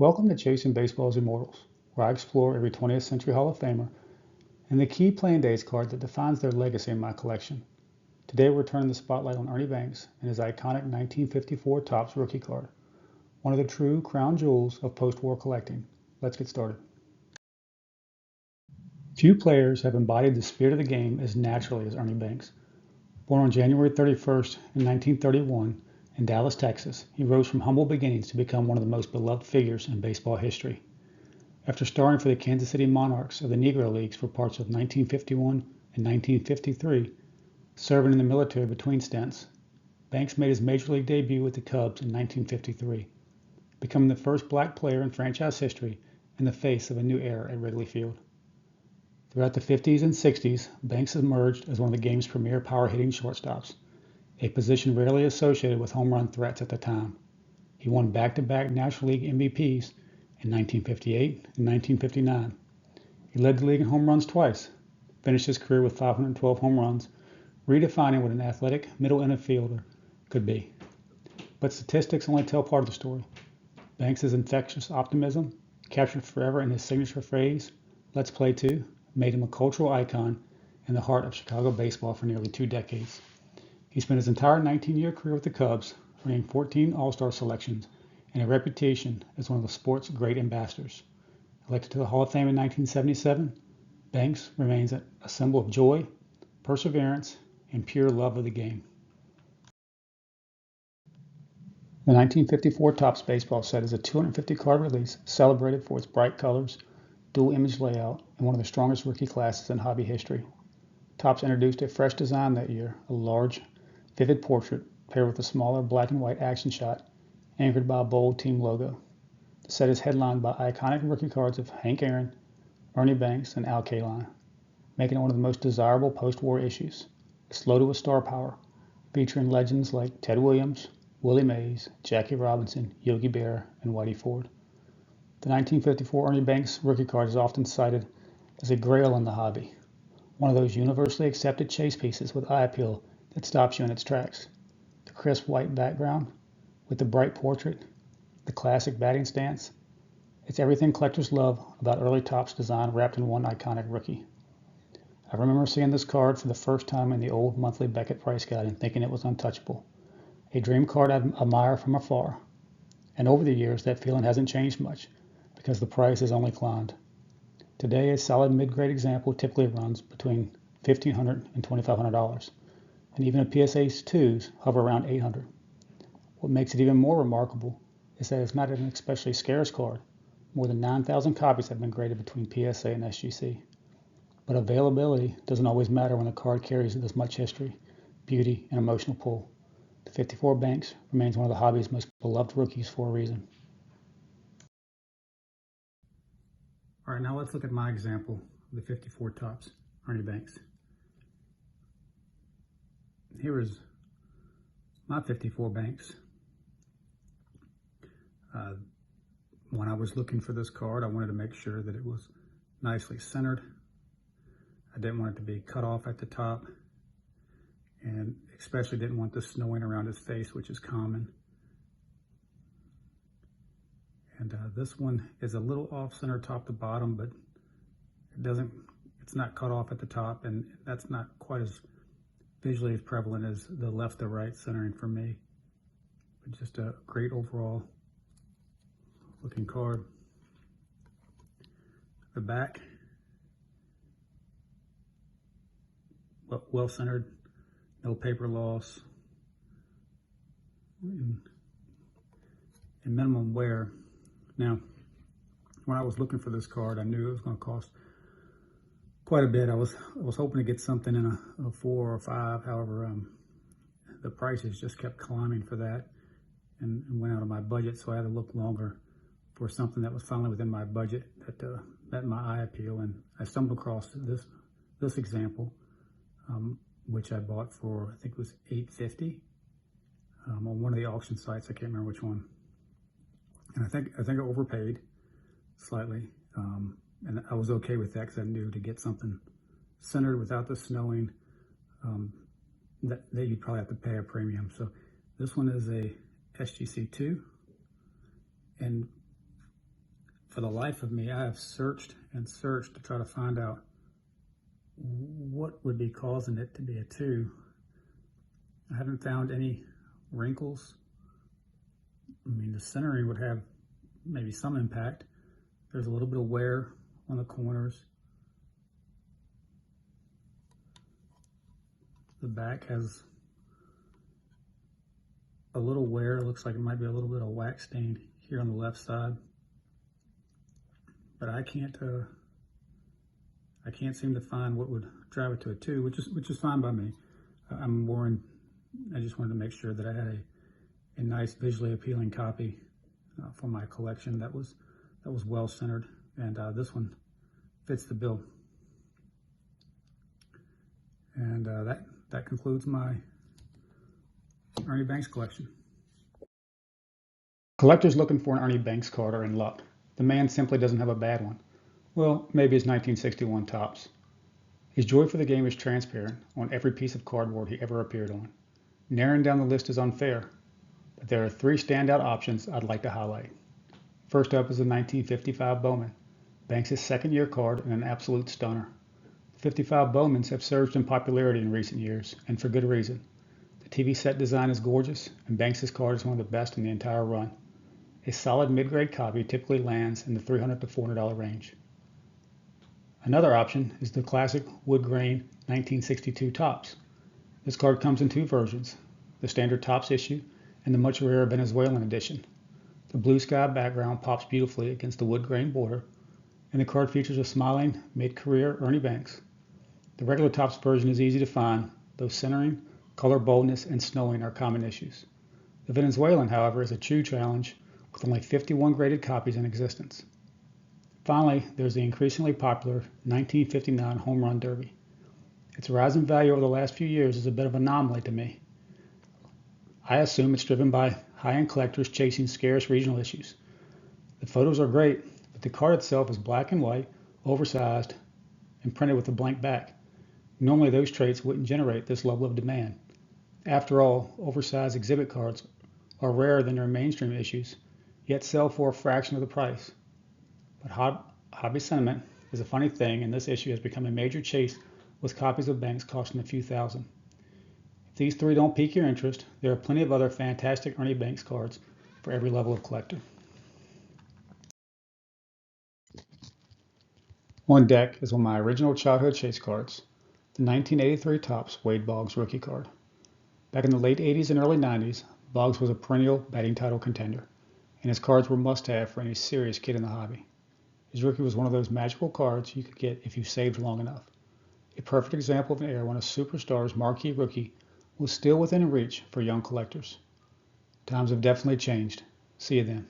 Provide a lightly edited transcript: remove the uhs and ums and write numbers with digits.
Welcome to Chasing Baseball's Immortals, where I explore every 20th century Hall of Famer and the key playing days card that defines their legacy in my collection. Today we're turning the spotlight on Ernie Banks and his iconic 1954 Topps rookie card, one of the true crown jewels of post-war collecting. Let's get started. Few players have embodied the spirit of the game as naturally as Ernie Banks. Born on January 31st in 1931 in Dallas, Texas, he rose from humble beginnings to become one of the most beloved figures in baseball history. After starring for the Kansas City Monarchs of the Negro Leagues for parts of 1951 and 1953, serving in the military between stints, Banks made his major league debut with the Cubs in 1953, becoming the first black player in franchise history and the face of a new era at Wrigley Field. Throughout the 50s and 60s, Banks emerged as one of the game's premier power-hitting shortstops, a position rarely associated with home run threats at the time. He won back-to-back National League MVPs in 1958 and 1959. He led the league in home runs twice, finished his career with 512 home runs, redefining what an athletic middle infielder could be. But statistics only tell part of the story. Banks' infectious optimism, captured forever in his signature phrase, "Let's play two," made him a cultural icon in the heart of Chicago baseball for nearly 2 decades. He spent his entire 19-year career with the Cubs, earning 14 All-Star selections and a reputation as one of the sport's great ambassadors. Elected to the Hall of Fame in 1977, Banks remains a symbol of joy, perseverance, and pure love of the game. The 1954 Topps baseball set is a 250-card release celebrated for its bright colors, dual image layout, and one of the strongest rookie classes in hobby history. Topps introduced a fresh design that year, a large, vivid portrait paired with a smaller black and white action shot anchored by a bold team logo. The set is headlined by iconic rookie cards of Hank Aaron, Ernie Banks, and Al Kaline, making it one of the most desirable post-war issues. It's loaded with star power, featuring legends like Ted Williams, Willie Mays, Jackie Robinson, Yogi Berra, and Whitey Ford. The 1954 Ernie Banks rookie card is often cited as a grail in the hobby, one of those universally accepted chase pieces with eye appeal that stops you in its tracks. The crisp white background with the bright portrait, the classic batting stance, it's everything collectors love about early Topps design wrapped in one iconic rookie. I remember seeing this card for the first time in the old monthly Beckett price guide and thinking it was untouchable, a dream card I'd admire from afar. And over the years, that feeling hasn't changed much, because the price has only climbed. Today, a solid mid-grade example typically runs between $1,500 and $2,500, and even a PSA's 2s hover around $800. What makes it even more remarkable is that it's not an especially scarce card. More than 9,000 copies have been graded between PSA and SGC. But availability doesn't always matter when a card carries this much history, beauty, and emotional pull. The 54 Banks remains one of the hobby's most beloved rookies for a reason. All right, now let's look at my example of the 54 Topps Ernie Banks. Here is my 54 Banks. When I was looking for this card, I wanted to make sure that it was nicely centered. I didn't want it to be cut off at the top, and especially didn't want the snowing around his face, which is common. And this one is a little off center top to bottom, but it's not cut off at the top, and that's not quite as visually as prevalent as the left to right centering for me. But just a great overall looking card. The back, well centered, no paper loss, and minimum wear. Now, when I was looking for this card, I knew it was going to cost quite a bit. I was hoping to get something in a 4 or 5. However, the prices just kept climbing for that, and went out of my budget. So I had to look longer for something that was finally within my budget that met my eye appeal. And I stumbled across this example, which I bought for, I think it was $850 on one of the auction sites. I can't remember which one. And I think I overpaid slightly, and I was okay with that because I knew to get something centered without the snowing, that you'd probably have to pay a premium. So this one is a SGC2, and For the life of me, I have searched and searched to try to find out what would be causing it to be a 2. I haven't found any wrinkles. I mean, the centering would have maybe some impact. There's a little bit of wear on the corners. The back has a little wear. It looks like it might be a little bit of wax stain here on the left side. But I can't seem to find what would drive it to a 2, which is fine by me. I'm worried. I just wanted to make sure that I had a nice visually appealing copy for my collection that was well centered, and this one fits the bill. And that concludes my Ernie Banks collection. Collectors looking for an Ernie Banks card are in luck. The man simply doesn't have a bad one. Well, maybe his 1961 Topps. His joy for the game is transparent on every piece of cardboard he ever appeared on. Narrowing down the list is unfair, but there are 3 standout options I'd like to highlight. First up is the 1955 Bowman, Banks' second-year card and an absolute stunner. The 55 Bowmans have surged in popularity in recent years, and for good reason. The TV set design is gorgeous, and Banks' card is one of the best in the entire run. A solid mid-grade copy typically lands in the $300 to $400 range. Another option is the classic wood grain 1962 Topps. This card comes in 2 versions, the standard Topps issue and the much rarer Venezuelan edition. The blue sky background pops beautifully against the wood grain border, and the card features a smiling mid-career Ernie Banks. The regular Topps version is easy to find, though centering, color boldness, and snowing are common issues. The Venezuelan, however, is a true challenge with only 51 graded copies in existence. Finally, there's the increasingly popular 1959 Home Run Derby. Its rise in value over the last few years is a bit of an anomaly to me. I assume it's driven by high-end collectors chasing scarce regional issues. The photos are great, but the card itself is black and white, oversized, and printed with a blank back. Normally those traits wouldn't generate this level of demand. After all, oversized exhibit cards are rarer than their mainstream issues, yet sell for a fraction of the price. But hobby sentiment is a funny thing, and this issue has become a major chase with copies of Banks costing a few thousand. If these 3 don't pique your interest, there are plenty of other fantastic Ernie Banks cards for every level of collector. On deck is one of my original childhood chase cards, the 1983 Topps Wade Boggs rookie card. Back in the late 80s and early 90s, Boggs was a perennial batting title contender, and his cards were must-have for any serious kid in the hobby. His rookie was one of those magical cards you could get if you saved long enough. A perfect example of an era when a superstar's marquee rookie was still within reach for young collectors. Times have definitely changed. See you then.